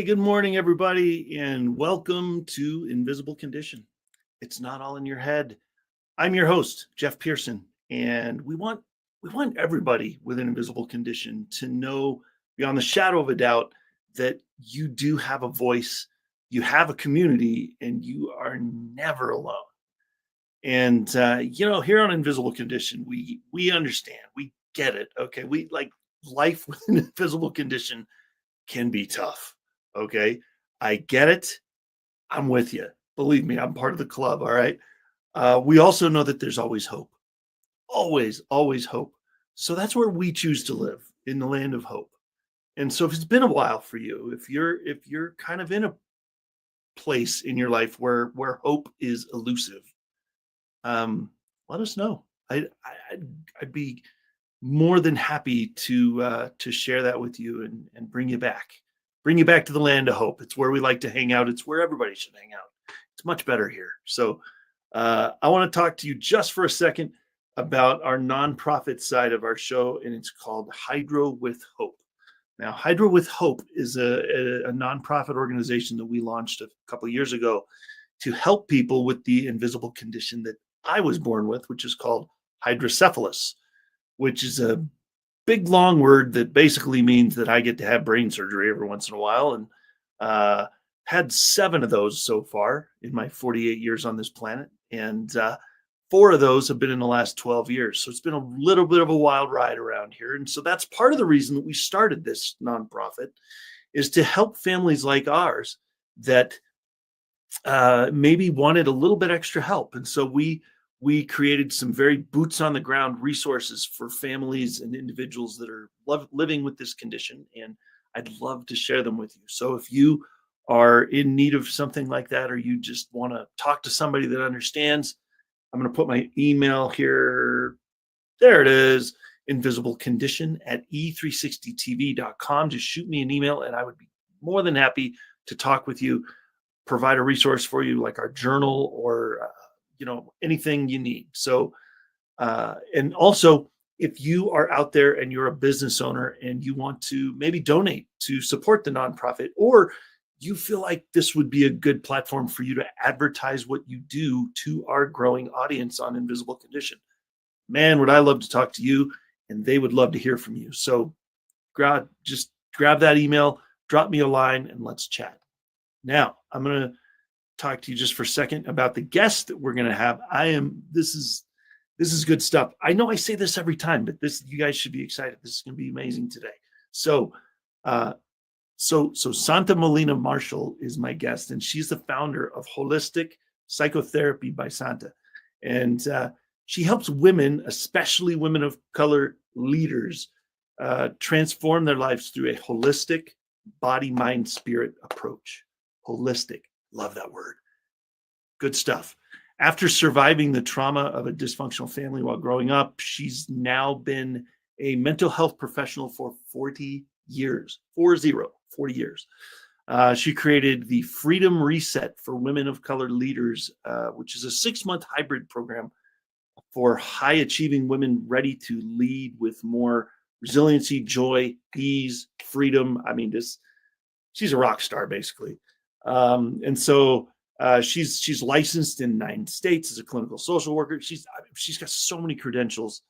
Hey, good morning, everybody, and welcome to Invisible Condition. It's not all in your head. I'm your host, Jeff Pearson, and we want everybody with an invisible condition to know beyond the shadow of a doubt that you do have a voice, you have a community, and you are never alone. And here on Invisible Condition, we understand, we get it. Okay, we like life with an invisible condition can be tough. Okay. I get it. I'm with you. Believe me, I'm part of the club. All right. We also know that there's always hope. Always, always hope. So that's where we choose to live, in the land of hope. And so if it's been a while for you, if you're kind of in a place in your life where hope is elusive, um, let us know. I'd be more than happy to share that with you and bring you back to the land of hope. It's where we like to hang out. It's where everybody should hang out. It's much better here. So I want to talk to you just for a second about our nonprofit side of our show, and it's called Hydro with Hope. Now, Hydro with Hope is a nonprofit organization that we launched a couple of years ago to help people with the invisible condition that I was born with, which is called hydrocephalus, which is a big long word that basically means that I get to have brain surgery every once in a while, and had 7 of those so far in my 48 years on this planet, and 4 of those have been in the last 12 years. So it's been a little bit of a wild ride around here, and so that's part of the reason that we started this nonprofit, is to help families like ours that maybe wanted a little bit extra help, and so we created some very boots on the ground resources for families and individuals that are living with this condition. And I'd love to share them with you. So if you are in need of something like that, or you just want to talk to somebody that understands, I'm going to put my email here. There it is. invisiblecondition@e360tv.com. Just shoot me an email and I would be more than happy to talk with you, provide a resource for you like our journal or anything you need. So and also, if you are out there and you're a business owner and you want to maybe donate to support the nonprofit, or you feel like this would be a good platform for you to advertise what you do to our growing audience on Invisible Condition, man, would I love to talk to you, and they would love to hear from you. So just grab that email, drop me a line, and let's chat. Now I'm going to talk to you just for a second about the guest that we're going to have. This is good stuff. I know I say this every time, but you guys should be excited. This is going to be amazing today. So Santa Molina-Marshall is my guest, and she's the founder of Holistic Psychotherapy by Santa. And she helps women, especially women of color leaders, transform their lives through a holistic body, mind, spirit approach. Holistic. Love that word. Good stuff. After surviving the trauma of a dysfunctional family while growing up, she's now been a mental health professional for 40 years. 40 years. She created the Freedom Reset for Women of Color Leaders, which is a 6-month hybrid program for high-achieving women ready to lead with more resiliency, joy, ease, freedom. I mean, she's a rock star, basically. And so she's licensed in 9 states as a clinical social worker. She's got so many credentials.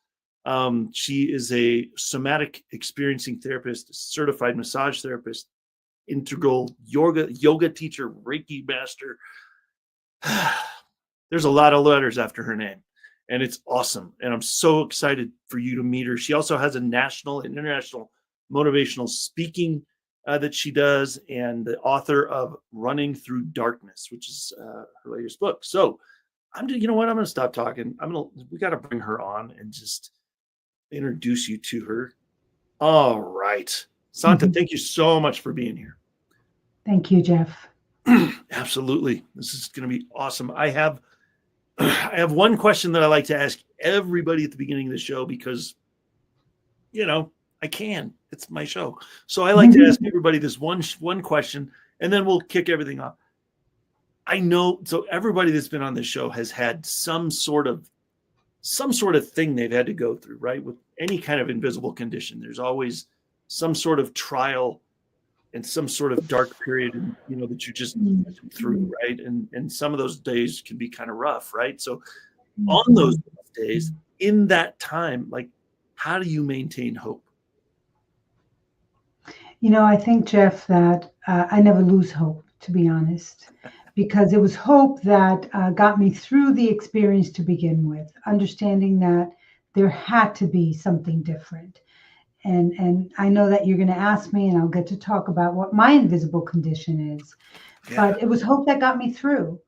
She is a somatic experiencing therapist, certified massage therapist, integral yoga teacher, Reiki master. There's a lot of letters after her name, and it's awesome. And I'm so excited for you to meet her. She also has a national and international motivational speaking that she does, and the author of Running Through Darkness, which is her latest book. So you know what? I'm going to stop talking. We got to bring her on and just introduce you to her. All right. Santa, thank you so much for being here. Thank you, Jeff. Absolutely. This is going to be awesome. I have one question that I like to ask everybody at the beginning of the show because, I can. It's my show. So I like to ask everybody this one question, and then we'll kick everything off. I know, so everybody that's been on this show has had some sort of thing they've had to go through, right? With any kind of invisible condition, there's always some sort of trial and some sort of dark period, and that you just went through, right? And some of those days can be kind of rough, right? So on those days, in that time, like, how do you maintain hope? I think, Jeff, that I never lose hope, to be honest, because it was hope that got me through the experience to begin with, understanding that there had to be something different. And I know that you're going to ask me, and I'll get to talk about what my invisible condition is. Yeah. But it was hope that got me through.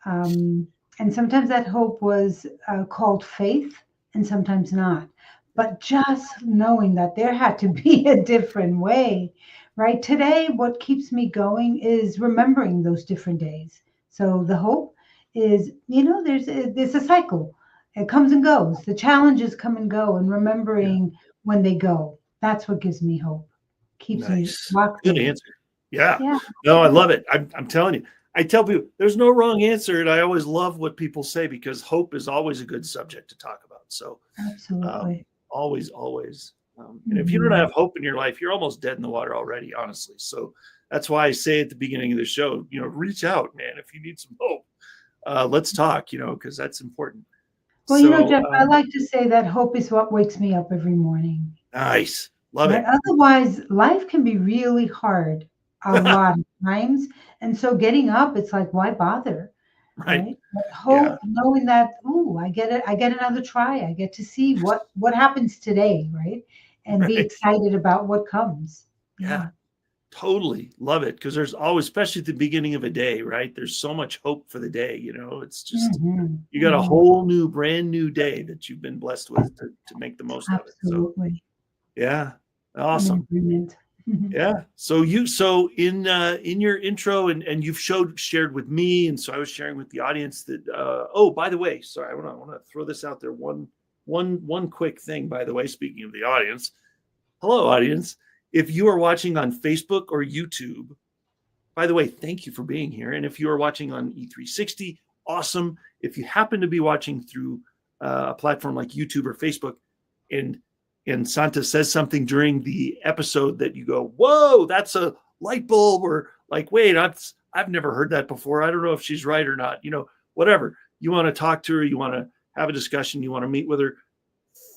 And sometimes that hope was called faith, and sometimes not. But just knowing that there had to be a different way, right? Today, what keeps me going is remembering those different days. So the hope is, there's a cycle. It comes and goes. The challenges come and go, and Yeah. remembering when they go. That's what gives me hope. Keeps me Nice. locked Good in. answer. Yeah. Yeah. No, I love it. I'm telling you. I tell people there's no wrong answer, and I always love what people say because hope is always a good subject to talk about. So, Absolutely. always, always. And if you don't Mhm. have hope in your life, you're almost dead in the water already, honestly. So that's why I say at the beginning of the show, reach out, man. If you need some hope, let's talk. Because that's important. Well, So Jeff, I like to say that hope is what wakes me up every morning, nice, love right? it. Otherwise, life can be really hard a lot of times. And so getting up, it's like, why bother, Right. right? But Yeah. hope, knowing that, I get it, I get another try. I get to see what happens today, right? And be Right. excited about what comes. Yeah. Yeah. Totally love it because there's always, especially at the beginning of a day, right? There's so much hope for the day. It's just Hmm. you got a whole brand new day that you've been blessed with to make the most of it. So Absolutely. yeah, I'm in awesome. agreement. Yeah. So in your intro and you've shared with me, and so I was sharing with the audience that oh, by the way, sorry, I want to throw this out there. One quick thing, by the way, speaking of the audience. Hello, audience. If you are watching on Facebook or YouTube, by the way, thank you for being here. And if you are watching on E360, awesome. If you happen to be watching through a platform like YouTube or Facebook, and Santa says something during the episode that you go, "Whoa, that's a light bulb," or like, "Wait, I've never heard that before. I don't know if she's right or not." Whatever. You want to talk to her, you want to have a discussion, you want to meet with her,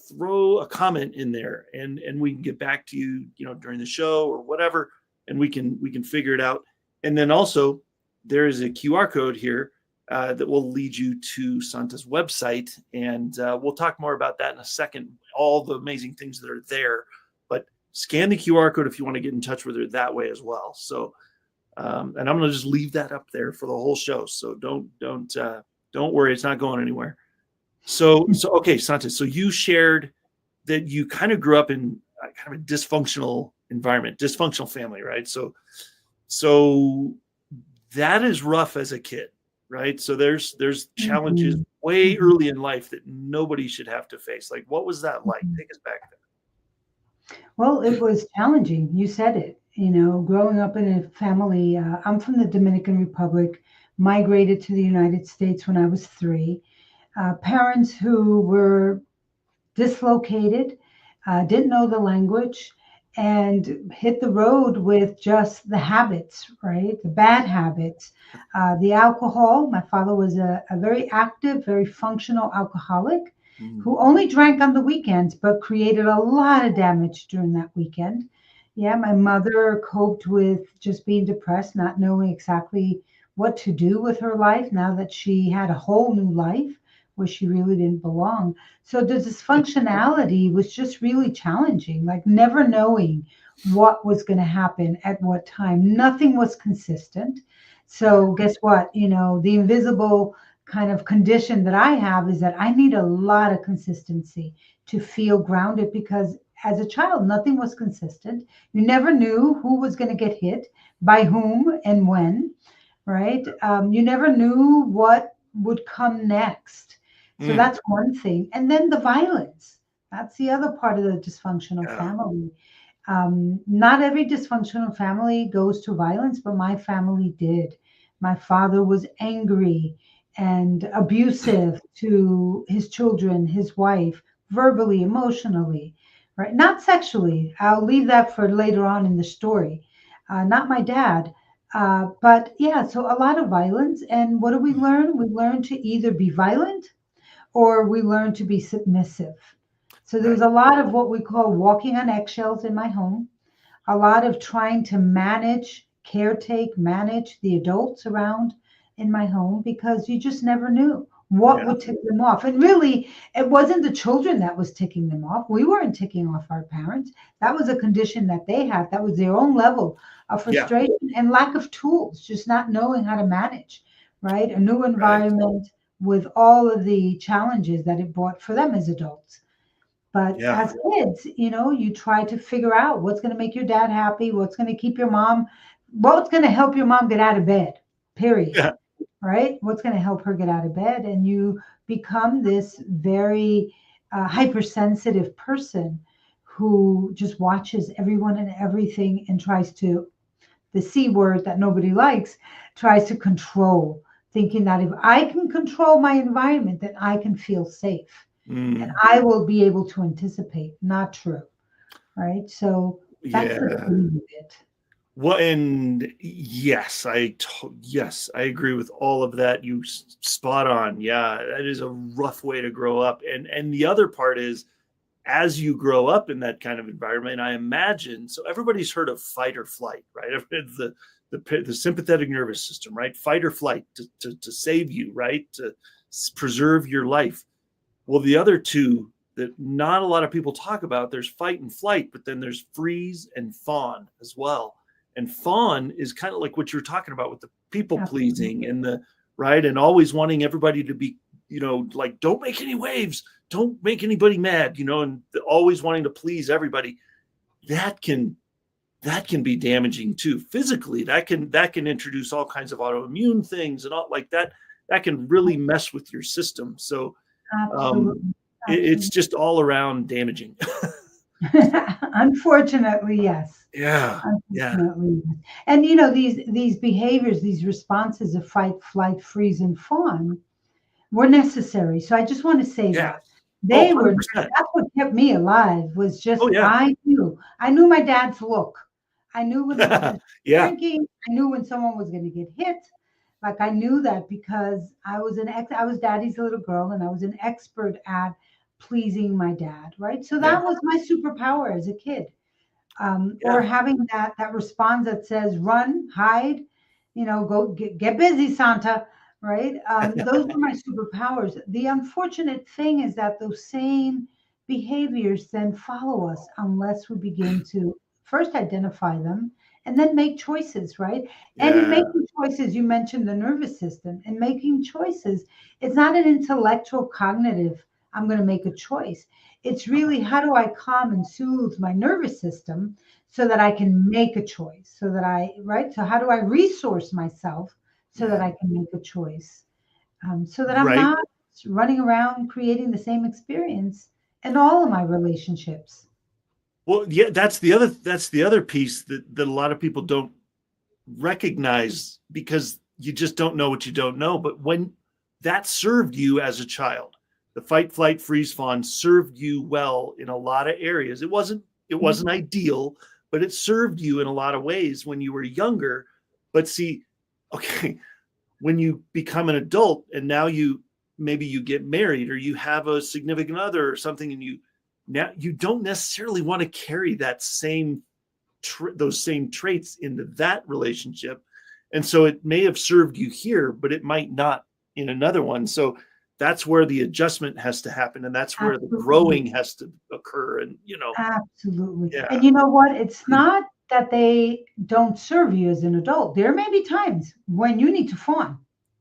throw a comment in there, and we can get back to you, during the show or whatever, and we can figure it out. And then also there is a QR code here that will lead you to Santa's website, and we'll talk more about that in a second. All the amazing things that are there, but scan the QR code if you want to get in touch with her that way as well. So, and I'm going to just leave that up there for the whole show. So don't worry, it's not going anywhere. So okay, Santa. So you shared that you kind of grew up in kind of a dysfunctional environment, dysfunctional family, right? So that is rough as a kid, right? So there's challenges Mhm. way Mhm. early in life that nobody should have to face. Like, what was that like? Mhm. Take us back Well, it was challenging. You said it. Growing up in a family, I'm from the Dominican Republic, migrated to the United States when I was 3. Parents who were dislocated, didn't know the language, and hit the road with just the habits, right? The bad habits. The alcohol. My father was a very active, very functional alcoholic there. who only drank on the weekends, but created a lot of damage during that weekend. Yeah, my mother coped with just being depressed, not knowing exactly what to do with her life now that she had a whole new life where she really didn't belong. So the dysfunctionality was just really challenging, like never knowing what was going to happen at what time. Nothing was consistent. Yeah. So guess what? The invisible kind of condition that I have is that I need a lot of consistency to feel grounded because as a child, nothing was consistent. You never knew who was going to get hit by whom and when, right? You never knew what would come next. So Mm, that's one thing. And then the violence. That's the other part of the dysfunctional yeah. family. Not every dysfunctional family goes to violence, but my family did. My father was angry and abusive to his children, his wife, verbally, emotionally, right? Not sexually. I'll leave that for later on in the story. not my dad. But yeah, so a lot of violence. And what do we Mm. learn? We learn to either be violent or we learn to be submissive. So there was Right. a lot of what we call walking on eggshells in my home, a lot of trying to manage, caretake, manage the adults around in my home because you just never knew what Yeah. would tick them off. And really, it wasn't the children that was ticking them off. We weren't ticking off our parents. That was a condition that they had. That was their own level of Yeah. frustration and lack of tools, just not knowing how to manage, right? A new Right. environment with all of the challenges that it brought for them as adults. But Yeah. as kids, you try to figure out what's going to make your dad happy, what's going to keep your mom, what's going to help your mom get out of bed, period. Yeah. Right? What's going to help her get out of bed? And you become this very hypersensitive person who just watches everyone and everything and tries to, the C word that nobody likes, tries to control, thinking that if I can control my environment, then I can feel safe and Mm. I will be able to anticipate. Not true, right? So that's the Yeah. thing with it. Well, and yes, yes, I agree with all of that. Spot on. Yeah, that is a rough way to grow up. And the other part is, as you grow up in that kind of environment, I imagine. So everybody's heard of fight or flight, right? It's the sympathetic nervous system, right? Fight or flight to save you, right? To preserve your life. Well, the other two that not a lot of people talk about, there's fight and flight, but then there's freeze and fawn as well. And fawn is kind of like what you're talking about with the people pleasing Absolutely. and the right and always wanting everybody to be, like don't make any waves, don't make anybody mad, and always wanting to please everybody. That can that can be damaging too physically. That can introduce all kinds of autoimmune things and all like that. That can really mess with your system. So um, Absolutely. it's Absolutely. just all around damaging. Unfortunately, yes. Yeah, yeah, Unfortunately, yes. And these behaviors, these responses of fight, flight, freeze, and fawn were necessary. So I just want to say yes. that Oh, they were. 100%. That's what kept me alive. Was just Oh, yeah. I knew my dad's look. I knew when he was Yeah, drinking. I knew when someone was going to get hit. Like I knew that because I was daddy's little girl, and I was an expert at pleasing my dad. Right. So yeah, that was my superpower as a kid, or yeah, having that response that says run, hide, go get busy, Santa, right? Those were my superpowers. The unfortunate thing is that those same behaviors then follow us unless we begin to first identify them and then make choices, right? And in yeah. making choices, you mentioned the nervous system. In making choices, it's not an intellectual cognitive, I'm going to make a choice. It's really how do I calm and soothe my nervous system so that I can make a choice, so that right? So, how do I resource myself so that Yeah. I can make a choice, so that I'm Right. not running around creating the same experience in all of my relationships? Well, yeah, that's the other piece that a lot of people don't recognize because you just don't know what you don't know. But when that served you as a child, the fight, flight, freeze, fawn served you well in a lot of areas. It wasn't ideal, but it served you in a lot of ways when you were younger. But see, okay, when you become an adult and now maybe you get married or you have a significant other or something, and now you don't necessarily want to carry those same traits into that relationship. And so it may have served you here, but it might not in another one. So that's where the adjustment has to happen. And that's where the Absolutely. growing has to occur. And, Absolutely. yeah, And you know what? It's not that they don't serve you as an adult. There may be times when you need to fawn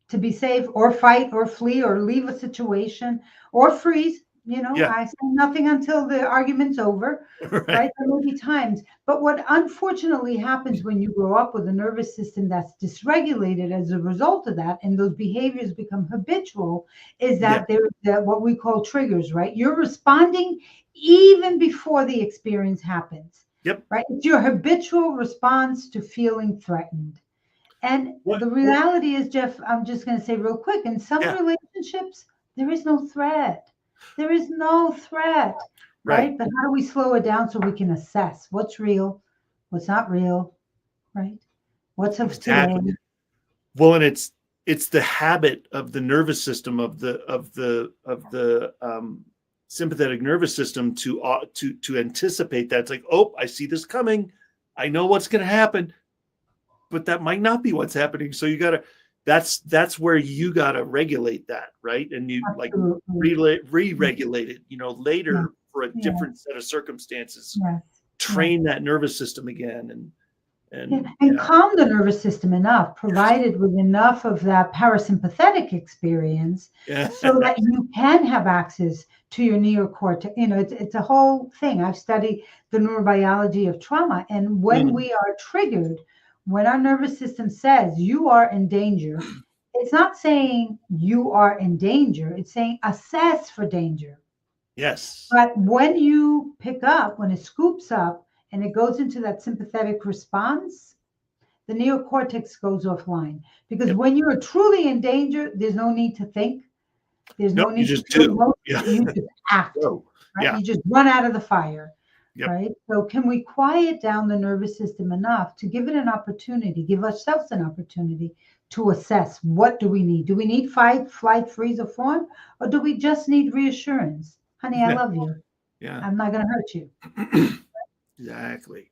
to be safe or fight or flee or leave a situation or freeze. yeah, I say nothing until the argument's over, right. right? There may be times. But what unfortunately happens when you grow up with a nervous system that's dysregulated as a result of that, and those behaviors become habitual, is Yeah, that there's what we call triggers, right? You're responding even before the experience happens, yep. right? It's your habitual response to feeling threatened. And What? the reality is, Jeff, I'm just going to say real quick, in some Yeah, relationships, there is no threat. There is no threat, right. right? But how do we slow it down so we can assess what's real, what's not real, right? What's of today? Exactly. Well, and it's the habit of the nervous system of the sympathetic nervous system to anticipate that. It's like, oh, I see this coming. I know what's going to happen, but that might not be what's happening. So you got to, that's where you got to regulate that, right? And you like Absolutely. re-regulate it, Yeah. later for a Yeah. different set of circumstances. Yes. Train that nervous system again, Yeah. and And calm the nervous system enough, provided with enough of that parasympathetic experience, yeah. so that you can have access to your neocortex. It's a whole thing. I've studied the neurobiology of trauma, and when we are triggered, when our nervous system says you are in danger, it's not saying you are in danger. It's saying assess for danger. Yes. But when you pick up, when it scoops up and it goes into that sympathetic response, the neocortex goes offline. Because Yep. when you're truly in danger, there's no need to think. There's no Nope, you need to just feel do. emotion. Yeah. You just act, Go. right? Yeah. You just run out of the fire, Yep. right? So can we quiet down the nervous system enough to give it an opportunity, give ourselves an opportunity to assess, what do we need? Do we need fight, flight, freeze, or fawn? Or do we just need reassurance? Honey, I Yeah. love you. Yeah. I'm not going to hurt you. Exactly.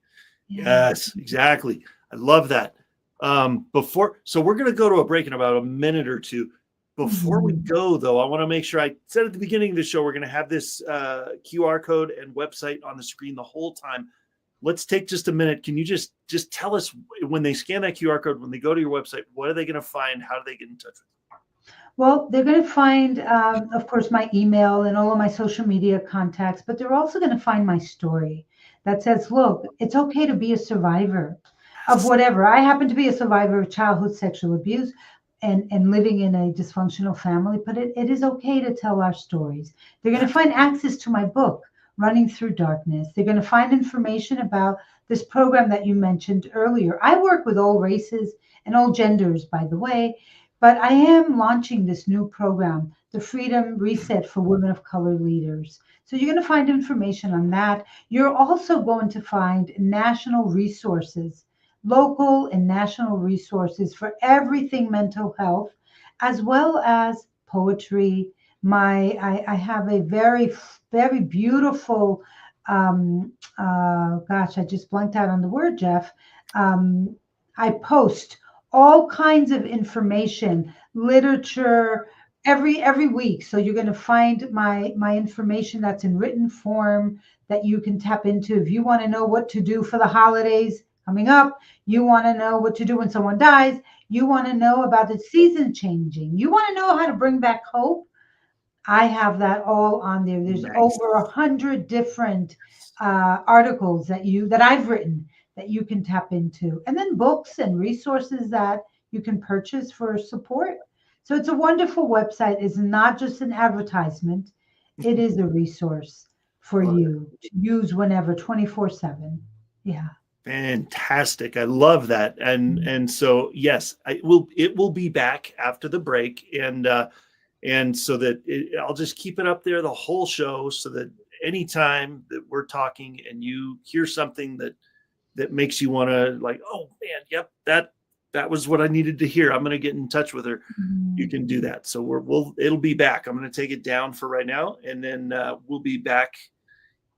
Yeah. Yes, exactly. I love that. So we're going to go to a break in about a minute or two. Before we go, though, I want to make sure I said at the beginning of the show, we're going to have this QR code and website on the screen the whole time. Let's take just a minute. Can you just tell us, when they scan that QR code, when they go to your website, what are they going to find? How do they get in touch with you? Well, they're going to find, of course, my email and all of my social media contacts, but they're also going to find my story that says, look, it's okay to be a survivor of whatever. I happen to be a survivor of childhood sexual abuse and living in a dysfunctional family, but it is okay to tell our stories. They're going to find access to my book, Running Through Darkness. They're going to find information about this program that you mentioned earlier. I work with all races and all genders, by the way. But I am launching this new program, the Freedom Reset for Women of Color Leaders. So you're going to find information on that. You're also going to find national resources, local and national resources for everything mental health, as well as poetry. I have a very, very beautiful, gosh, I just blanked out on the word, Jeff. I post all kinds of information, literature, every week. So you're going to find my information that's in written form that you can tap into. If you want to know what to do for the holidays coming up, you want to know what to do when someone dies, you want to know about the season changing, you want to know how to bring back hope, I have that all on there. There's over 100 different articles that I've written that you can tap into, and then books and resources that you can purchase for support. So it's a wonderful website. It's not just an advertisement. It is a resource for you to use whenever, 24/7. Yeah. Fantastic. I love that. And so yes, it will be back after the break, and so that I'll just keep it up there the whole show, so that anytime that we're talking and you hear something that makes you want to, like, oh man, yep, that was what I needed to hear, I'm going to get in touch with her. You can do that. So it'll be back. I'm going to take it down for right now, and then we'll be back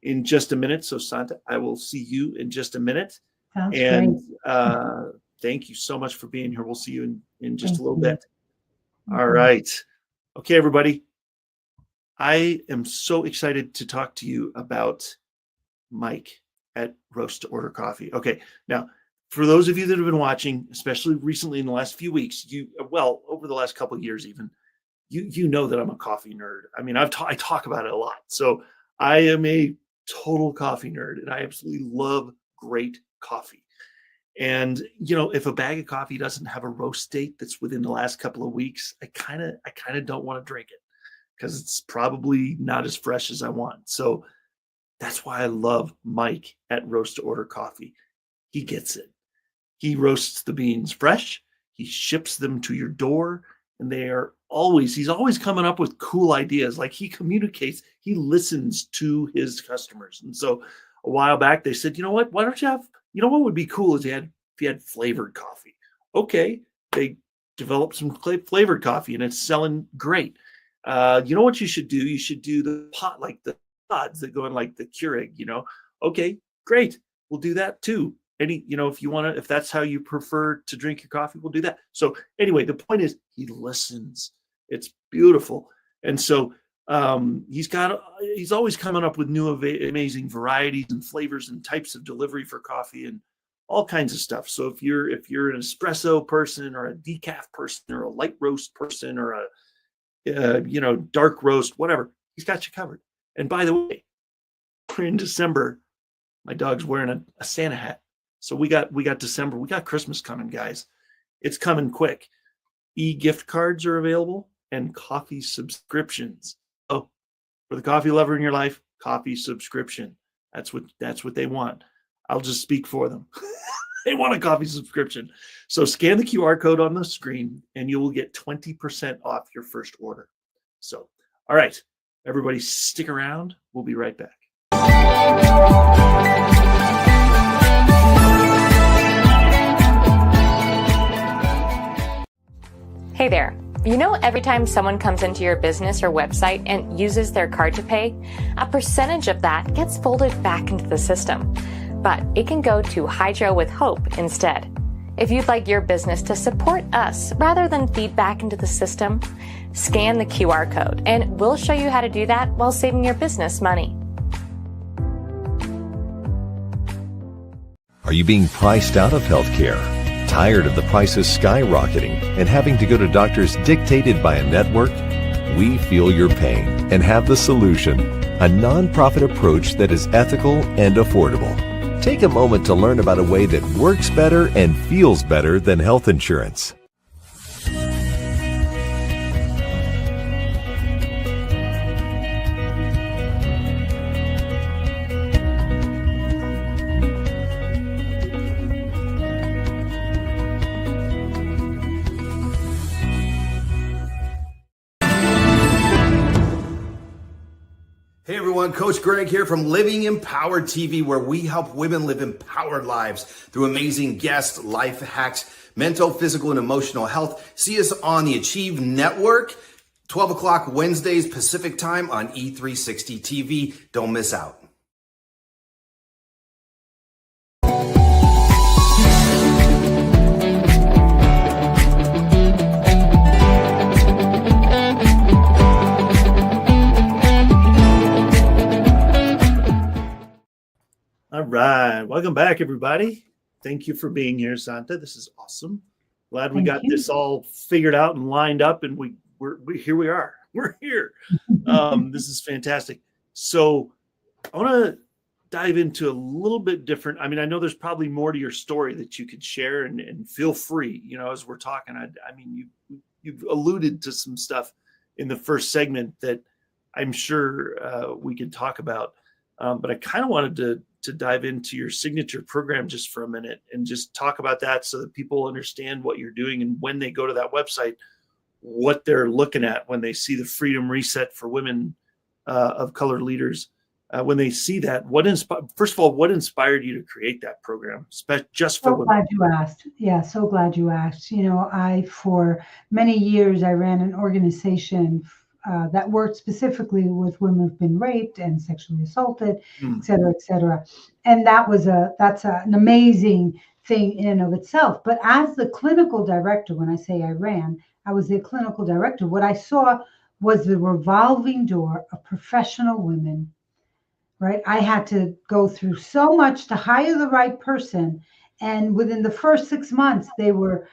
in just a minute. So Santa, I will see you in just a minute. Sounds And great. thank you so much for being here. We'll see you in just Thank a little you. bit. All right. Okay, everybody. I am so excited to talk to you about Mike at Roast to Order Coffee. Okay, now, for those of you that have been watching, especially recently in the last few weeks, over the last couple of years even, you know that I'm a coffee nerd. I mean, I talk about it a lot. So I am a total coffee nerd, and I absolutely love great coffee. And if a bag of coffee doesn't have a roast date that's within the last couple of weeks, I kind of don't want to drink it, because it's probably not as fresh as I want. So that's why I love Mike at Roast to Order Coffee. He gets it. He roasts the beans fresh. He ships them to your door, and he's always coming up with cool ideas. Like, he communicates, he listens to his customers. And so a while back they said, you know what would be cool is you had if you had flavored coffee. Okay, they developed some flavored coffee and it's selling great. You know what you should do? You should do the pot, like the pods that go in like the Keurig, Okay, great. We'll do that too. If you want to, if that's how you prefer to drink your coffee, we'll do that. So anyway, the point is he listens. It's beautiful. And so he's always coming up with new amazing varieties and flavors and types of delivery for coffee and all kinds of stuff. So if you're an espresso person or a decaf person or a light roast person or a dark roast, whatever, he's got you covered. And by the way, we're in December. My dog's wearing a Santa hat. So we got December. We got Christmas coming, guys. It's coming quick. E-gift cards are available and coffee subscriptions. Oh, for the coffee lover in your life, coffee subscription. That's what they want. I'll just speak for them. They want a coffee subscription. So scan the QR code on the screen and you will get 20% off your first order. So, all right, everybody stick around. We'll be right back. Hey there. Every time someone comes into your business or website and uses their card to pay, a percentage of that gets folded back into the system. But it can go to Hydro with Hope instead. If you'd like your business to support us rather than feed back into the system, scan the QR code and we'll show you how to do that while saving your business money. Are you being priced out of healthcare? Tired of the prices skyrocketing and having to go to doctors dictated by a network? We feel your pain and have the solution, a nonprofit approach that is ethical and affordable. Take a moment to learn about a way that works better and feels better than health insurance. Hey everyone, Coach Greg here from Living Empowered TV, where we help women live empowered lives through amazing guests, life hacks, mental, physical, and emotional health. See us on the Achieve Network, 12 o'clock Wednesdays Pacific time on E360 TV. Don't miss out. All right. Welcome back, everybody. Thank you for being here, Santa. This is awesome. Glad we got this all figured out and lined up, and we're here we are. We're here. This is fantastic. So I want to dive into a little bit different. I mean, I know there's probably more to your story that you could share, and feel free, as we're talking. I mean, you've alluded to some stuff in the first segment that I'm sure we can talk about. But I kind of wanted to dive into your signature program just for a minute and just talk about that so that people understand what you're doing, and when they go to that website, what they're looking at when they see the Freedom Reset for Women of Color Leaders. When they see that, first of all, what inspired you to create that program just for women? Glad you asked. Yeah, so glad you asked. For many years, I ran an organization that worked specifically with women who've been raped and sexually assaulted, et cetera, et cetera. And that's an amazing thing in and of itself. But as the clinical director, when I say I ran, I was the clinical director. What I saw was the revolving door of professional women, right? I had to go through so much to hire the right person. And within the first 6 months, they were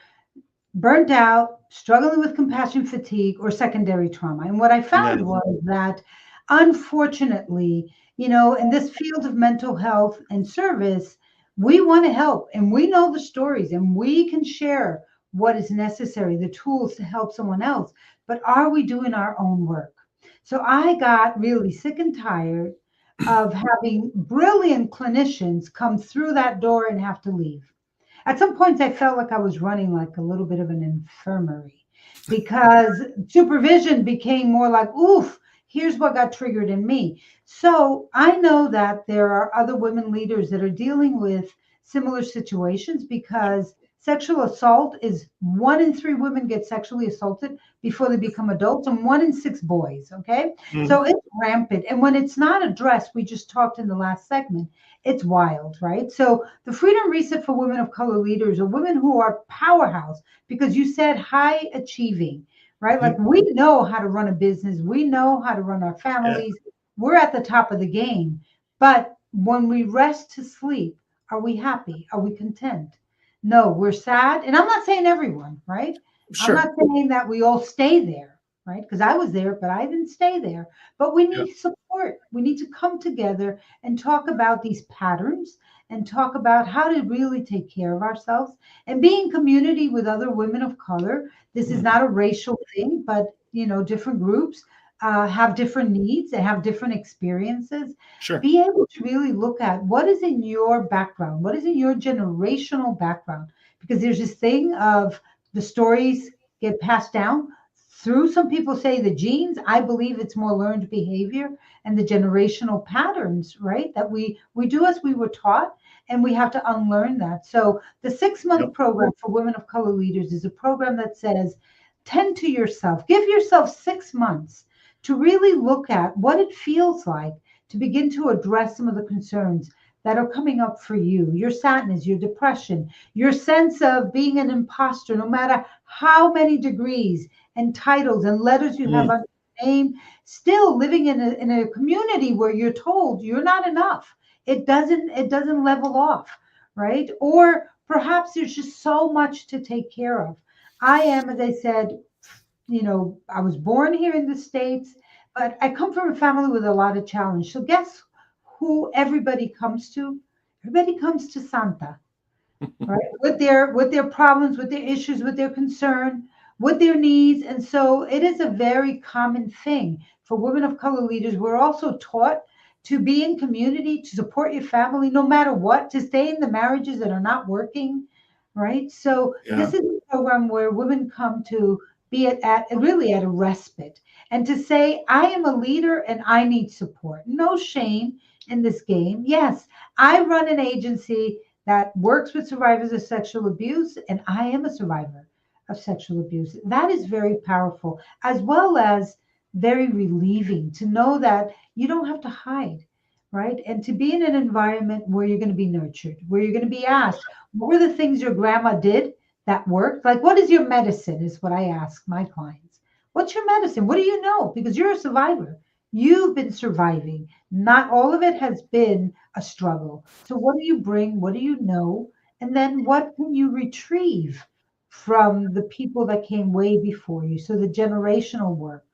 burnt out, struggling with compassion fatigue or secondary trauma. And what I found was that, unfortunately, in this field of mental health and service, we want to help, and we know the stories, and we can share what is necessary, the tools to help someone else. But are we doing our own work? So I got really sick and tired of having brilliant clinicians come through that door and have to leave. At some points, I felt like I was running like a little bit of an infirmary, because supervision became more like, oof, here's what got triggered in me. So I know that there are other women leaders that are dealing with similar situations, because sexual assault is 1 in 3 women get sexually assaulted before they become adults, and 1 in 6 boys. Okay. So it's rampant. And when it's not addressed, we just talked in the last segment, it's wild, right? So the Freedom Reset for Women of Color leaders are women who are powerhouse, because you said high achieving, right? Like, we know how to run a business, we know how to run our families, we're at the top of the game. But when we rest to sleep, are we happy? Are we content? No, we're sad. And I'm not saying everyone, right? I'm not saying that we all stay there, right? Because I was there, but I didn't stay there. But we need support. We need to come together and talk about these patterns and talk about how to really take care of ourselves and be in community with other women of color. This is not a racial thing, but different groups have different needs, they have different experiences. Be able to really look at what is in your background, what is in your generational background, because there's this thing of the stories get passed down through, some people say, the genes. I believe it's more learned behavior and the generational patterns, right? That we do as we were taught, and we have to unlearn that. So the 6-month program for women of color leaders is a program that says, tend to yourself, give yourself 6 months to really look at what it feels like to begin to address some of the concerns that are coming up for you, your sadness, your depression, your sense of being an imposter, no matter how many degrees and titles and letters you have on your name, still living in a community where you're told you're not enough. It doesn't level off, right? Or perhaps there's just so much to take care of. I am, as I said, I was born here in the States, but I come from a family with a lot of challenge. So guess who everybody comes to? Everybody comes to Santa, right? With their problems, with their issues, with their concern, with their needs. And so it is a very common thing for women of color leaders. We're also taught to be in community, to support your family, no matter what, to stay in the marriages that are not working, right? So this is a program where women come to be at a respite, and to say, I am a leader and I need support. No shame in this game. Yes, I run an agency that works with survivors of sexual abuse, and I am a survivor of sexual abuse. That is very powerful, as well as very relieving to know that you don't have to hide, right? And to be in an environment where you're going to be nurtured, where you're going to be asked, what were the things your grandma did that worked? Like, what is your medicine, is what I ask my clients. What's your medicine? What do you know? Because you're a survivor. You've been surviving. Not all of it has been a struggle. So what do you bring? What do you know? And then what can you retrieve from the people that came way before you? So the generational work.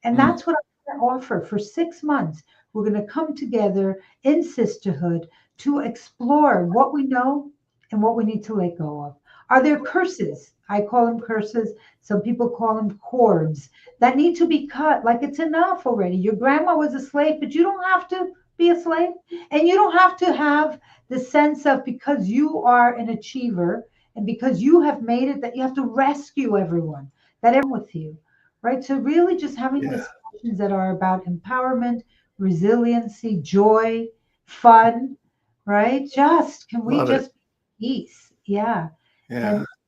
And that's what I'm going to offer for 6 months. We're going to come together in sisterhood to explore what we know and what we need to let go of. Are there curses? I call them curses. Some people call them cords that need to be cut. Like, it's enough already. Your grandma was a slave, but you don't have to be a slave. And you don't have to have the sense of, because you are an achiever and because you have made it, that you have to rescue everyone, that everyone with you, right? So really just having discussions that are about empowerment, resiliency, joy, fun, right? Can we just be peace? Yeah.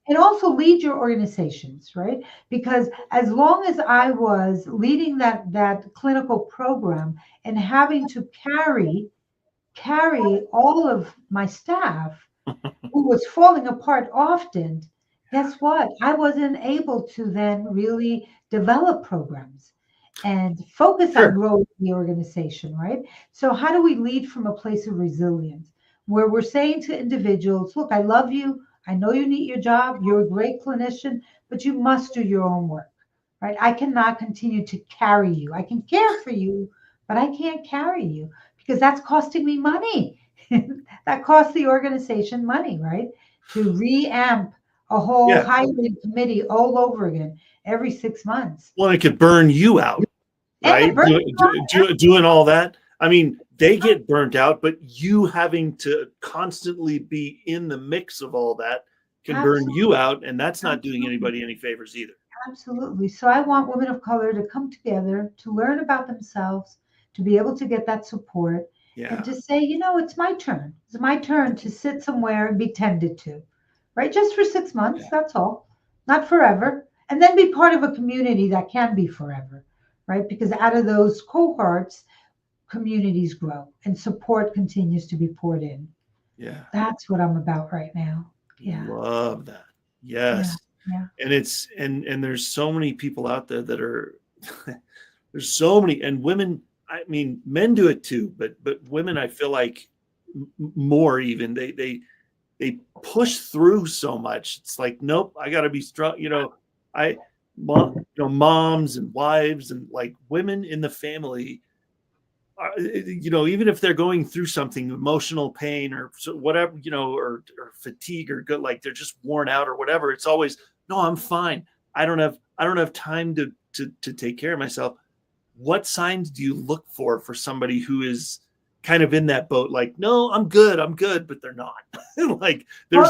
And also lead your organizations, right? Because as long as I was leading that clinical program and having to carry all of my staff, who was falling apart often, guess what? I wasn't able to then really develop programs and focus on growing the organization, right? So how do we lead from a place of resilience, where we're saying to individuals, look, I love you. I know you need your job. You're a great clinician, but you must do your own work, right? I cannot continue to carry you. I can care for you, but I can't carry you, because that's costing me money. That costs the organization money, right? To re-amp a whole hiring committee all over again every 6 months. Well, it could burn you out, right? Doing all that. I mean, they get burnt out, but you having to constantly be in the mix of all that can burn you out, and that's not doing anybody any favors either. Absolutely. So I want women of color to come together, to learn about themselves, to be able to get that support, Yeah. and to say, it's my turn. It's my turn to sit somewhere and be tended to, right? Just for 6 months, Yeah. that's all, not forever. And then be part of a community that can be forever, right? Because out of those cohorts, communities grow and support continues to be poured in. Yeah. That's what I'm about right now. Yeah. Love that. Yeah. Yes. Yeah. And it's and there's so many people out there that are there's so many, and women, I mean, men do it too, but women, I feel like more even, they push through so much. It's like, nope, I got to be strong. Moms and wives and like women in the family, even if they're going through something, emotional pain or whatever, or fatigue or good, like they're just worn out or whatever. It's always, no, I'm fine. I don't have time to take care of myself. What signs do you look for somebody who is kind of in that boat? Like, no, I'm good, but they're not. Like there's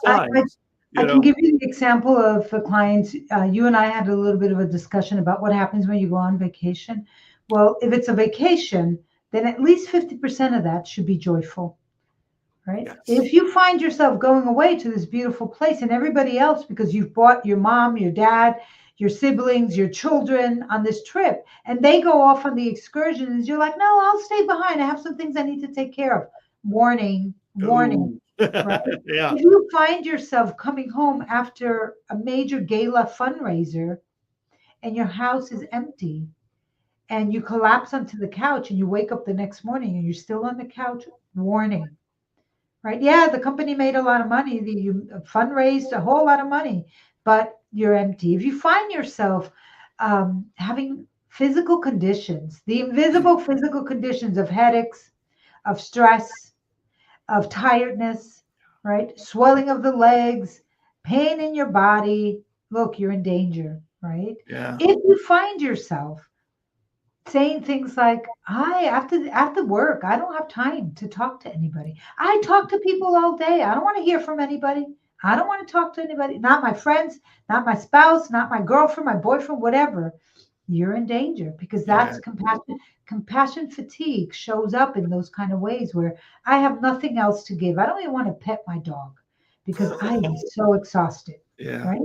signs. I can give you the example of clients. You and I had a little bit of a discussion about what happens when you go on vacation. Well, if it's a vacation, then at least 50% of that should be joyful, right? Yes. If you find yourself going away to this beautiful place and everybody else, because you've brought your mom, your dad, your siblings, your children on this trip, and they go off on the excursions, you're like, no, I'll stay behind. I have some things I need to take care of. Warning. Ooh. Right? Yeah. If you find yourself coming home after a major gala fundraiser and your house is empty and you collapse onto the couch and you wake up the next morning and you're still on the couch, warning. Right? Yeah, the company made a lot of money. You fundraised a whole lot of money, but you're empty. If you find yourself having physical conditions, the invisible physical conditions of headaches, of stress, of tiredness, right? Swelling of the legs, pain in your body, look, you're in danger, right? Yeah. If you find yourself saying things like, hi, after work, I don't have time to talk to anybody. I talk to people all day. I don't want to hear from anybody. I don't want to talk to anybody, not my friends, not my spouse, not my girlfriend, my boyfriend, whatever. You're in danger because that's compassion. Compassion fatigue shows up in those kind of ways where I have nothing else to give. I don't even want to pet my dog because I am so exhausted. Yeah. Right?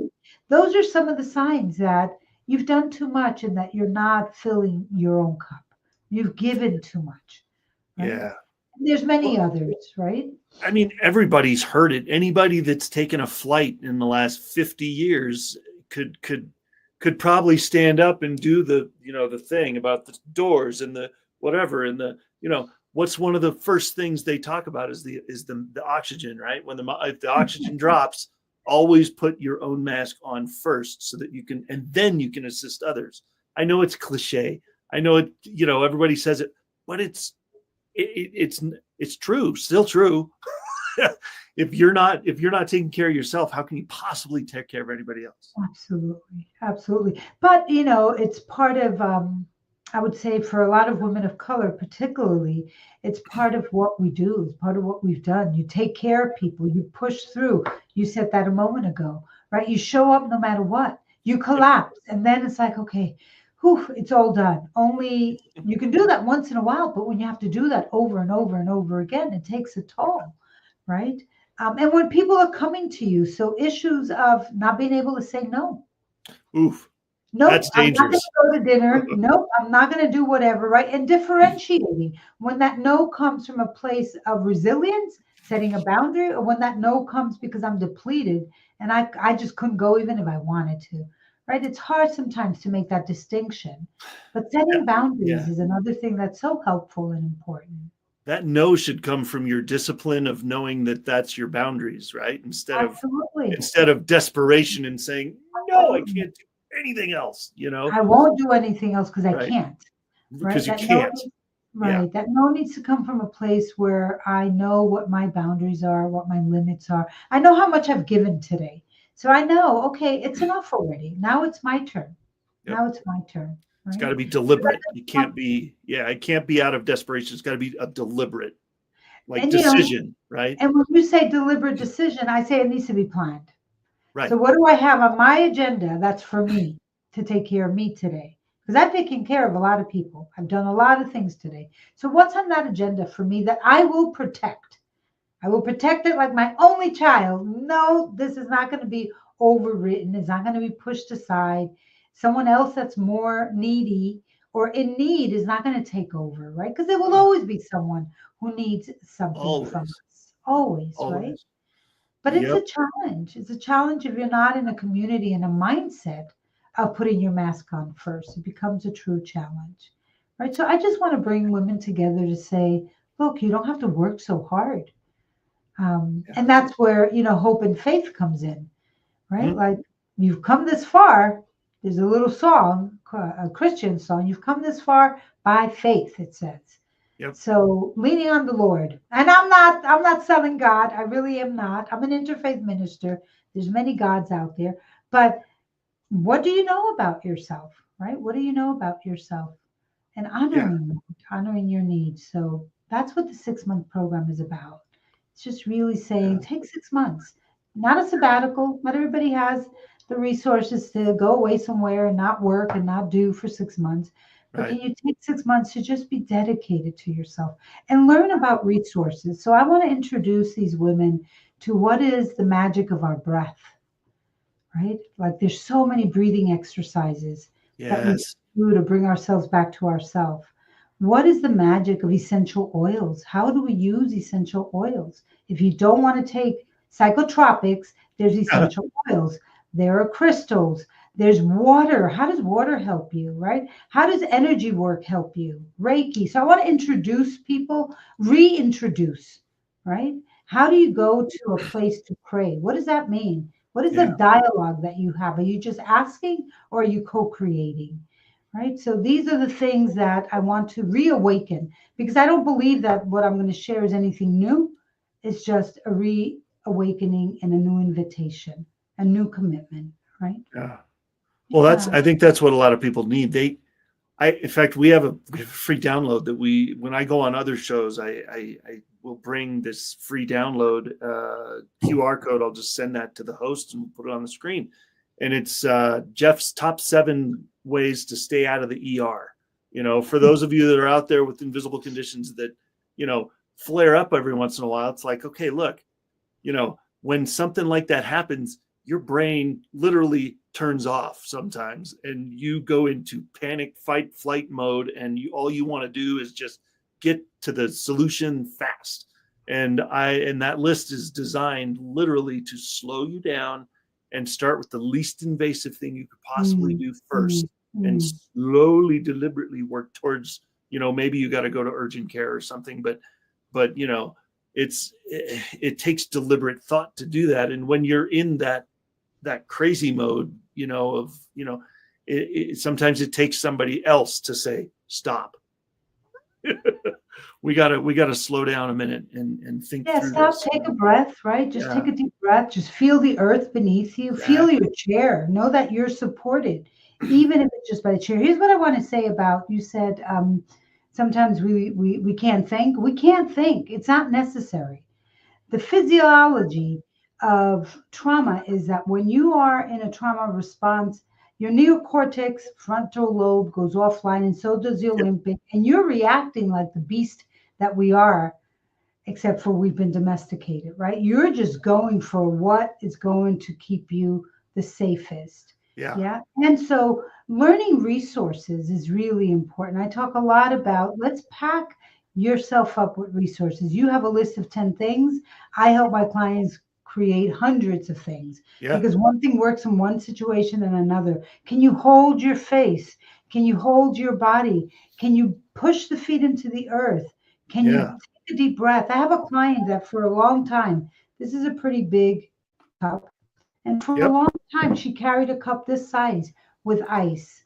Those are some of the signs that you've done too much and that you're not filling your own cup. You've given too much. Right? Yeah. There's many others, right? I mean, everybody's heard it. Anybody that's taken a flight in the last 50 years could probably stand up and do the thing about the doors and the whatever and the what's one of the first things they talk about is the oxygen, right? If the oxygen drops, always put your own mask on first so that you can, and then you can assist others. I know it's cliche. I know it, everybody says it, but it's true, still true. If you're not taking care of yourself, how can you possibly take care of anybody else? Absolutely. But it's part of I would say for a lot of women of color particularly, it's part of what we do. It's part of what we've done. You take care of people, you push through. You said that a moment ago, right? You show up no matter what. You collapse and then it's like, okay, it's all done. Only you can do that once in a while, but when you have to do that over and over and over again, it takes a toll, right? And when people are coming to you, so issues of not being able to say no. Oof. Nope, That's dangerous. I'm not going to go to dinner. Nope, I'm not going to do whatever, right? And differentiating when that no comes from a place of resilience, setting a boundary, or when that no comes because I'm depleted and I just couldn't go even if I wanted to, right? It's hard sometimes to make that distinction, but setting boundaries is another thing that's so helpful and important. That no should come from your discipline of knowing that that's your boundaries, right? Instead of desperation and saying, no, I can't do anything else, I won't do anything else because I can't. Because right? you can't. That no needs to come from a place where I know what my boundaries are, what my limits are. I know how much I've given today. So I know, okay, it's enough already. Now it's my turn. Now it's my turn. It's got to be deliberate. You can't be, it can't be out of desperation. It's got to be a deliberate decision, right? And when you say deliberate decision, I say it needs to be planned. Right. So what do I have on my agenda that's for me to take care of me today? because I've taken care of a lot of people. I've done a lot of things today. So what's on that agenda for me that I will protect? I will protect it like my only child. No, this is not going to be overwritten. It's not going to be pushed aside. Someone else that's more needy or in need is not going to take over, right? Because there will always be someone who needs something from Always. us. Always, right? Always. But it's Yep. a challenge. It's a challenge if you're not in a community and a mindset of putting your mask on first. It becomes a true challenge, right? So I just want to bring women together to say, look, you don't have to work so hard. And that's where, hope and faith comes in, right? Mhm. Like you've come this far. There's a little song, a Christian song. You've come this far by faith, it says. Yep. So leaning on the Lord. And I'm not selling God. I really am not. I'm an interfaith minister. There's many gods out there. But what do you know about yourself, right? What do you know about yourself? And honoring your needs. So that's what the 6-month program is about. It's just really saying, take 6 months, not a sabbatical. Not everybody has the resources to go away somewhere and not work and not do for 6 months. But Right. can you take 6 months to just be dedicated to yourself and learn about resources? So I want to introduce these women to what is the magic of our breath, right? Like there's so many breathing exercises that we Yes. do to bring ourselves back to ourselves. What is the magic of essential oils? How do we use essential oils? If you don't want to take psychotropics, there's essential oils. There are crystals. There's water. How does water help you, right? How does energy work help you? Reiki. So I want to introduce people, reintroduce, right? How do you go to a place to pray? What does that mean? What is the Yeah. dialogue that you have? Are you just asking or are you co-creating? Right. So these are the things that I want to reawaken because I don't believe that what I'm going to share is anything new. It's just a reawakening and a new invitation, a new commitment. Right. Yeah. Well, Yeah. I think that's what a lot of people need. In fact, we have a free download that when I go on other shows, I will bring this free download QR code. I'll just send that to the host and put it on the screen. And it's Jeff's top 7 ways to stay out of the ER. For those of you that are out there with invisible conditions that, flare up every once in a while, it's like, okay, look, when something like that happens, your brain literally turns off sometimes and you go into panic, fight, flight mode. And all you want to do is just get to the solution fast. And that list is designed literally to slow you down and start with the least invasive thing you could possibly do first and slowly, deliberately work towards, maybe you got to go to urgent care or something, but it takes deliberate thought to do that. And when you're in that crazy mode, sometimes it takes somebody else to say, stop. we gotta slow down a minute and think through Stop, this. take a breath, right? Just take a deep breath. Just feel the earth beneath you. Exactly. Feel your chair. Know that you're supported, even if it's just by the chair. Here's what I want to say about, you said, sometimes we can't think. We can't think. It's not necessary. The physiology of trauma is that when you are in a trauma response, your neocortex frontal lobe goes offline, and so does the limbic, and you're reacting like the beast that we are, except for we've been domesticated, right? You're just going for what is going to keep you the safest. Yeah. And so learning resources is really important. I talk a lot about, let's pack yourself up with resources. You have a list of 10 things. I help my clients create hundreds of things because one thing works in one situation and another. Can you hold your face? Can you hold your body? Can you push the feet into the earth? Can you take a deep breath? I have a client that for a long time, this is a pretty big cup, and for a long time, she carried a cup this size with ice.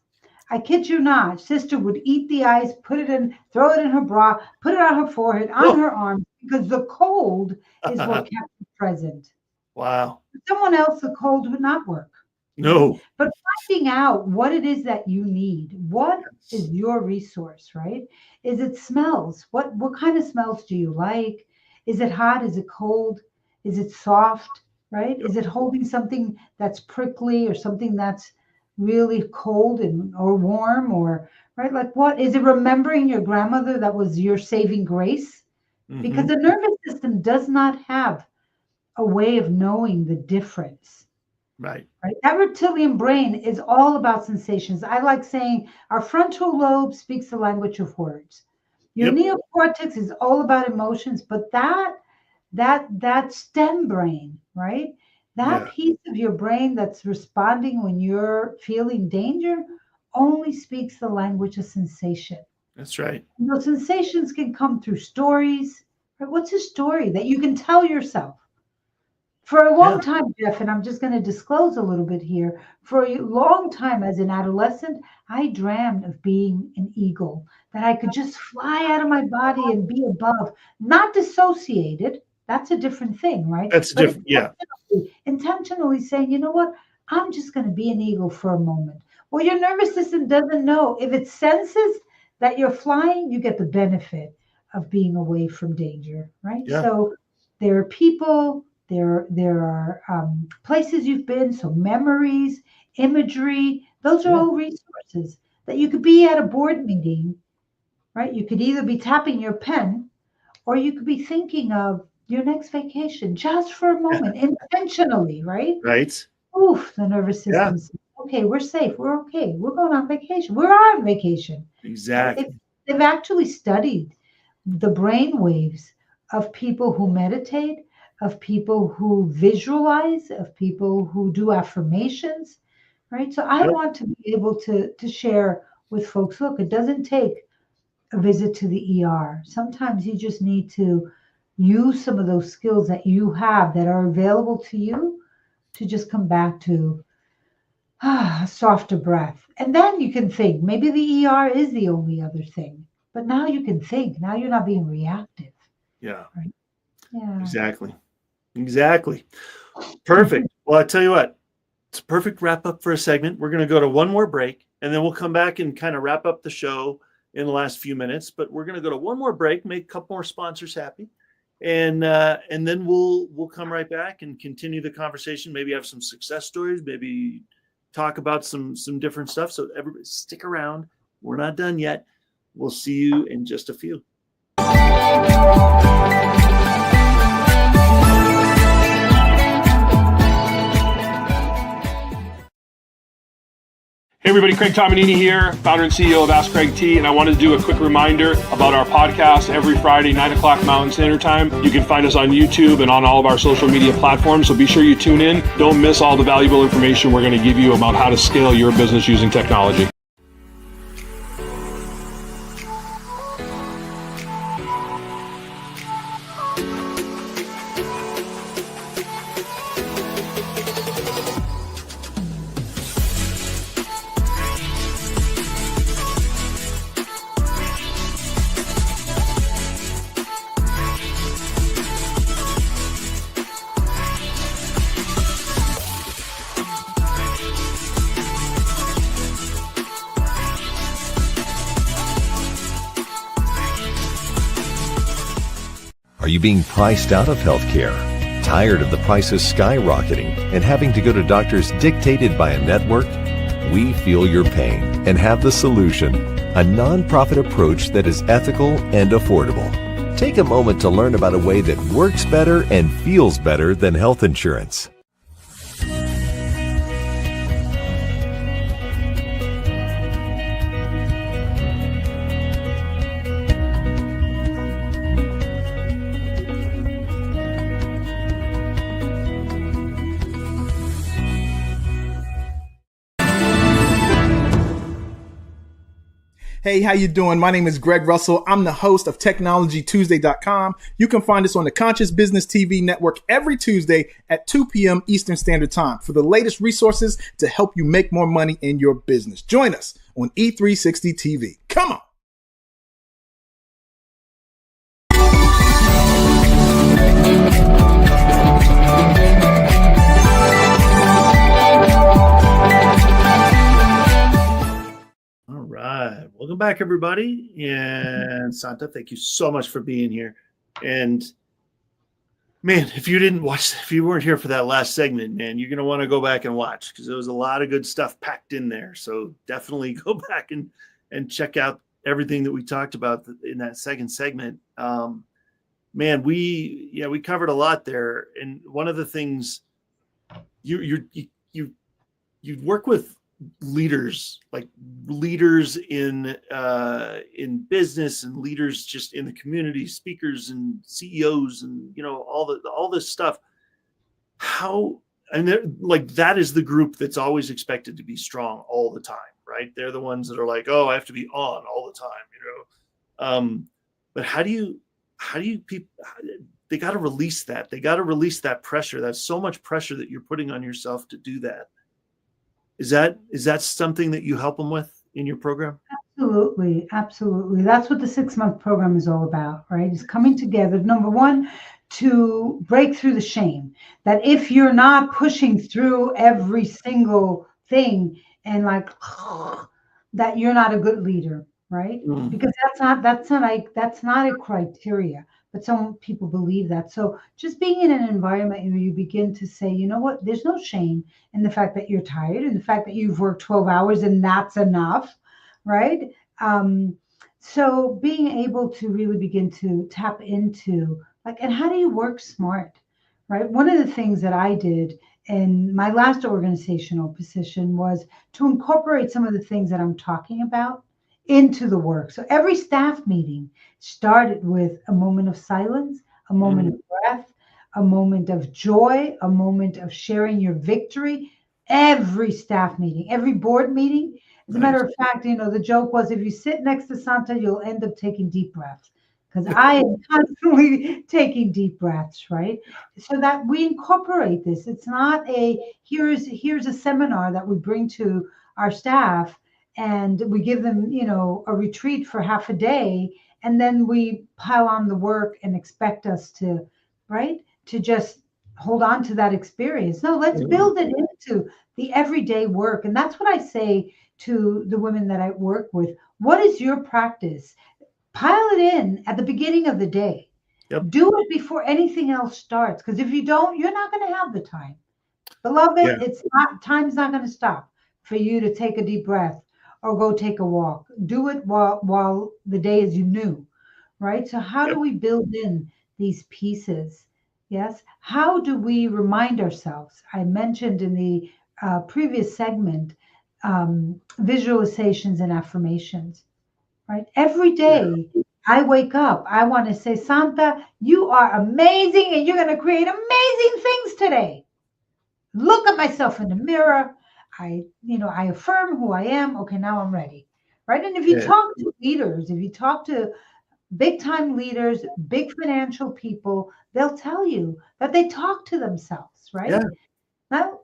I kid you not, sister would eat the ice, put it in, throw it in her bra, put it on her forehead, on her arms, because the cold is what kept her present. Wow. For someone else, the cold would not work. No. But finding out what it is that you need, what is your resource, right? Is it smells? What kind of smells do you like? Is it hot? Is it cold? Is it soft? Right? Is it holding something that's prickly or something that's really cold or warm, or right? Like, what is it? Remembering your grandmother that was your saving grace? Because Hmm. the nervous system does not have a way of knowing the difference. Right. Right? That reptilian brain is all about sensations. I like saying our frontal lobe speaks the language of words. Your Yep. neocortex is all about emotions, but that stem brain, right? That Yeah. piece of your brain that's responding when you're feeling danger only speaks the language of sensation. That's right. And those sensations can come through stories. Right? What's a story that you can tell yourself? For a Yeah. long time, Jeff, and I'm just going to disclose a little bit here. For a long time as an adolescent, I dreamed of being an eagle, that I could just fly out of my body and be above, not dissociated. That's a different thing, right? That's But different. Yeah. intentionally saying, you know what? I'm just going to be an eagle for a moment. Well, your nervous system doesn't know. If it senses that you're flying, you get the benefit of being away from danger, right? Yeah. So there are people, there are places you've been, so memories, imagery, those are Yeah. all resources that you could be at a board meeting, right? You could either be tapping your pen or you could be thinking of your next vacation just for a moment, intentionally, right? Right. Oof, the nervous Yeah. system says, okay, we're safe, we're okay, we're going on vacation, we're on vacation, right? Exactly. They've actually studied the brain waves of people who meditate, of people who visualize, of people who do affirmations, right? So I Yep. want to be able to share with folks, look, it doesn't take a visit to the ER. Sometimes you just need to use some of those skills that you have that are available to you to just come back to a softer breath. And then you can think, maybe the ER is the only other thing. But now you can think. Now you're not being reactive. Yeah. Right. Yeah. Exactly. Exactly. Perfect. Well, I tell you what, it's a perfect wrap up for a segment. We're going to go to one more break, and then we'll come back and kind of wrap up the show in the last few minutes. But we're going to go to one more break, make a couple more sponsors happy, and then we'll come right back and continue the conversation. Maybe have some success stories. Maybe talk about some different stuff. So everybody, stick around. We're not done yet. We'll see you in just a few. Hey everybody, Craig Tomanini here, founder and CEO of Ask Craig T, and I wanted to do a quick reminder about our podcast every Friday, 9 o'clock Mountain Standard Time. You can find us on YouTube and on all of our social media platforms, so be sure you tune in. Don't miss all the valuable information we're going to give you about how to scale your business using technology. Are you being priced out of healthcare? Tired of the prices skyrocketing and having to go to doctors dictated by a network? We feel your pain and have the solution, a nonprofit approach that is ethical and affordable. Take a moment to learn about a way that works better and feels better than health insurance. Hey, how you doing? My name is Greg Russell. I'm the host of TechnologyTuesday.com. You can find us on the Conscious Business TV network every Tuesday at 2 p.m. Eastern Standard Time for the latest resources to help you make more money in your business. Join us on E360 TV. Come on. All right. Welcome back, everybody. And Santa, thank you so much for being here. And Man, if you weren't here for that last segment, man, you're going to want to go back and watch, because there was a lot of good stuff packed in there. So definitely go back and check out everything that we talked about in that second segment. Man, we covered a lot there. And one of the things you work with leaders, like leaders in business and leaders just in the community, speakers and CEOs, and all this stuff. Like that is the group that's always expected to be strong all the time, right? They're the ones that are like, oh, I have to be on all the time, but how do you people, they got to release that. They got to release that pressure. That's so much pressure that you're putting on yourself to do that. Is that something that you help them with in your program? Absolutely. Absolutely. That's what the 6-month program is all about, right? Is coming together, number one, to break through the shame that if you're not pushing through every single thing and like that, you're not a good leader, right? Because that's not a criteria, but some people believe that. So just being in an environment where you begin to say, you know what, there's no shame in the fact that you're tired and the fact that you've worked 12 hours and that's enough, right? So being able to really begin to tap into and how do you work smart, right? One of the things that I did in my last organizational position was to incorporate some of the things that I'm talking about into the work. So every staff meeting started with a moment of silence, a moment of breath, a moment of joy, a moment of sharing your victory. Every staff meeting, every board meeting. As a matter of fact, the joke was if you sit next to Santa, you'll end up taking deep breaths. Because I am constantly taking deep breaths, right? So that we incorporate this. It's not here's a seminar that we bring to our staff and we give them, a retreat for half a day, and then we pile on the work and expect us to, right? To just hold on to that experience. No, let's build it into the everyday work. And that's what I say to the women that I work with. What is your practice? Pile it in at the beginning of the day. Yep. Do it before anything else starts. Because if you don't, you're not going to have the time. Beloved, time's not going to stop for you to take a deep breath or go take a walk. Do it while the day is new, right? So how do we build in these pieces? Yes. How do we remind ourselves? I mentioned in the previous segment, visualizations and affirmations. Right? Every day I wake up, I want to say, Santa, you are amazing and you're going to create amazing things today. Look at myself in the mirror. I affirm who I am. Okay, now I'm ready. Right? And if you talk to leaders, if you talk to big time leaders, big financial people, they'll tell you that they talk to themselves, right? Yeah. Now,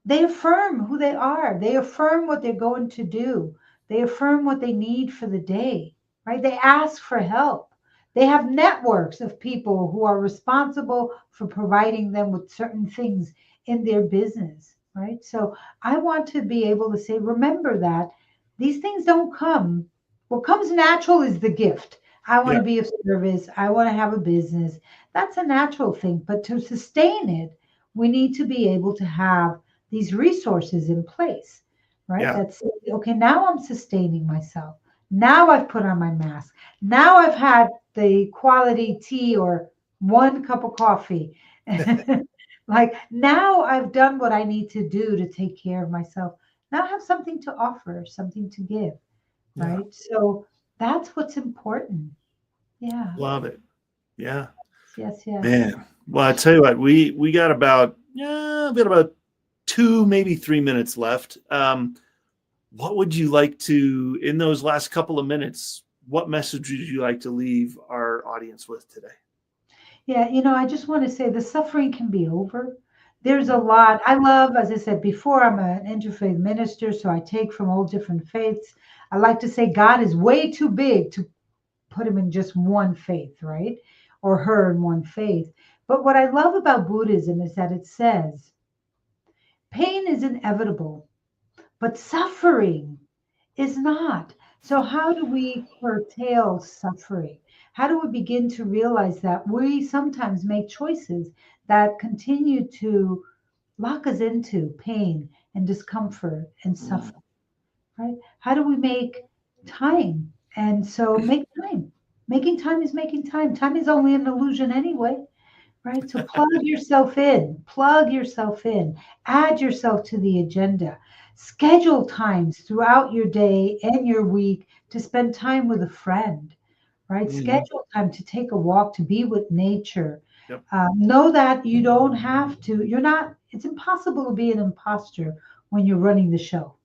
they affirm who they are. They affirm what they're going to do. They affirm what they need for the day, right? They ask for help. They have networks of people who are responsible for providing them with certain things in their business, right? So I want to be able to say, remember that these things don't come. What comes natural is the gift. I want to be of service. I want to have a business. That's a natural thing. But to sustain it, we need to be able to have these resources in place, right? Yeah. That's okay. Now I'm sustaining myself. Now I've put on my mask. Now I've had the quality tea or 1 cup of coffee. Like now I've done what I need to do to take care of myself. Now I have something to offer, something to give, right? So that's what's important. Yeah. Love it. Yeah. Yes. Man. Well, I tell you what, we got about 2, maybe 3 minutes left. What would you like to, in those last couple of minutes, what message would you like to leave our audience with today? Yeah, I just want to say the suffering can be over. There's a lot. I love, as I said before, I'm an interfaith minister, so I take from all different faiths. I like to say God is way too big to put him in just one faith, right? Or her in one faith. But what I love about Buddhism is that it says pain is inevitable, but suffering is not. So how do we curtail suffering? How do we begin to realize that we sometimes make choices that continue to lock us into pain and discomfort and suffering, right? How do we make time? And so make time. Making time is making time. Time is only an illusion anyway, right? So plug yourself in, add yourself to the agenda, schedule times throughout your day and your week to spend time with a friend, right? Schedule time to take a walk, to be with nature. Yep. Know that you don't have to, it's impossible to be an imposter when you're running the show.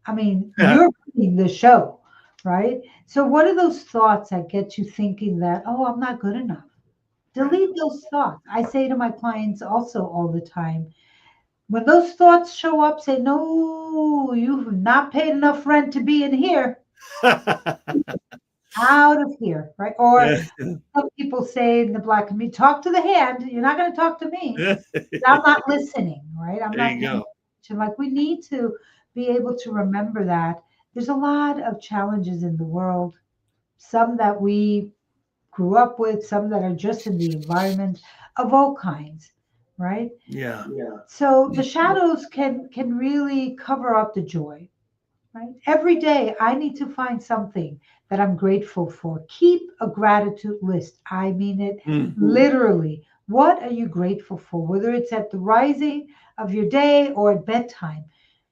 I mean, you're running the show, right? So what are those thoughts that get you thinking that, oh, I'm not good enough? Delete those thoughts. I say to my clients also all the time, when those thoughts show up, say, no, you've not paid enough rent to be in here. Out of here, right? Or some people say in the Black community, talk to the hand. You're not going to talk to me. I'm not listening, right? I'm There not you go. like, we need to be able to remember that there's a lot of challenges in the world, some that we grew up with, some that are just in the environment of all kinds, right? Yeah. So the shadows can really cover up the joy, right? Every day I need to find something that I'm grateful for. Keep a gratitude list. I mean it literally. What are you grateful for? Whether it's at the rising of your day or at bedtime.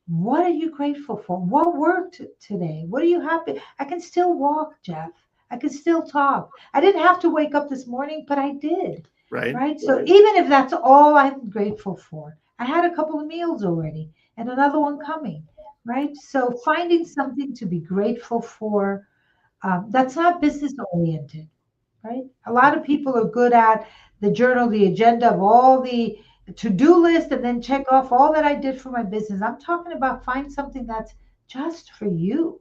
What are you grateful for? What worked today? What are you happy? I can still walk, Jeff. I can still talk. I didn't have to wake up this morning, but I did. Right. So even if that's all I'm grateful for, I had a couple of meals already and another one coming. Right. So finding something to be grateful for, that's not business oriented. Right. A lot of people are good at the journal, the agenda of all the to-do list and then check off all that I did for my business. I'm talking about find something that's just for you.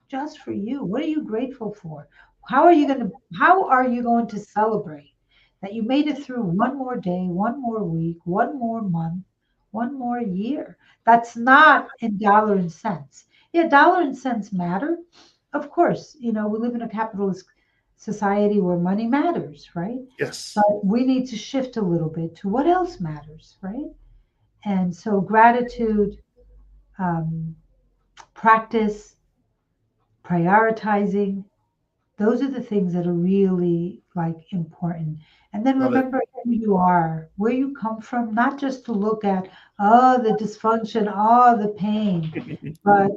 Just for you. What are you grateful for? How are you going to celebrate that you made it through one more day, one more week, one more month, one more year? That's not in dollar and cents. Yeah, dollar and cents matter. Of course, we live in a capitalist society where money matters, right? Yes. But we need to shift a little bit to what else matters, right? And so gratitude, practice, prioritizing, those are the things that are really like important. And then Love it. remember who you are, where you come from, not just to look at, oh, the dysfunction, oh, the pain, but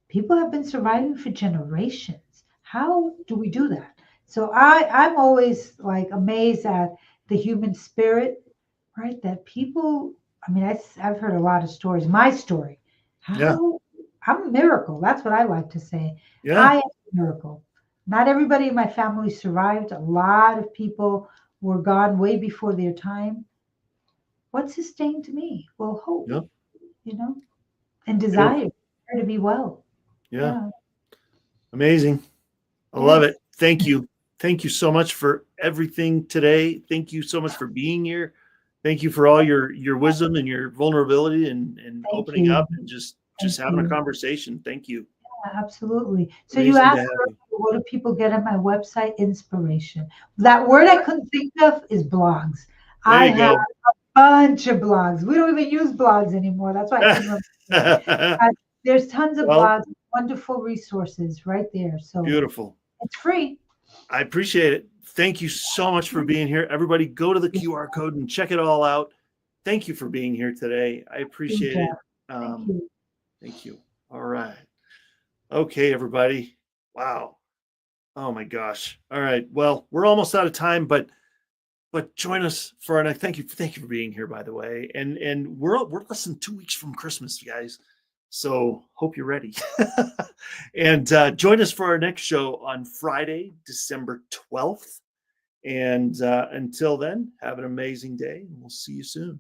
people have been surviving for generations. How do we do that? So I'm always like amazed at the human spirit, right? That people, I mean, I've heard a lot of stories. My story, Yeah. how I'm a miracle. That's what I like to say. Yeah. I am a miracle. Not everybody in my family survived. A lot of people were gone way before their time. What sustained me? Well, hope, Yep. and desire to be well. Yeah. Amazing. I love it. Thank you. Thank you so much for everything today. Thank you so much for being here. Thank you for all your wisdom and your vulnerability and opening up and just having a conversation. Thank you. Yeah, absolutely. So Amazing you to asked have you. what do people get on my website? Inspiration. That word I couldn't think of is blogs. There I you have go. a bunch of blogs. We don't even use blogs anymore. That's why I couldn't remember. There's tons of blogs, wonderful resources right there. So Beautiful. it's free. I appreciate it. Thank you so much for being here. Everybody go to the QR code and check it all out. Thank you for being here today. I appreciate it. Thank you. Thank you. All right. Okay, everybody. Wow. Oh my gosh. All right. Well, we're almost out of time, but join us for our next. Thank you for being here, by the way. And we're less than 2 weeks from Christmas, you guys. So hope you're ready. And join us for our next show on Friday, December 12th. And until then, have an amazing day. And we'll see you soon.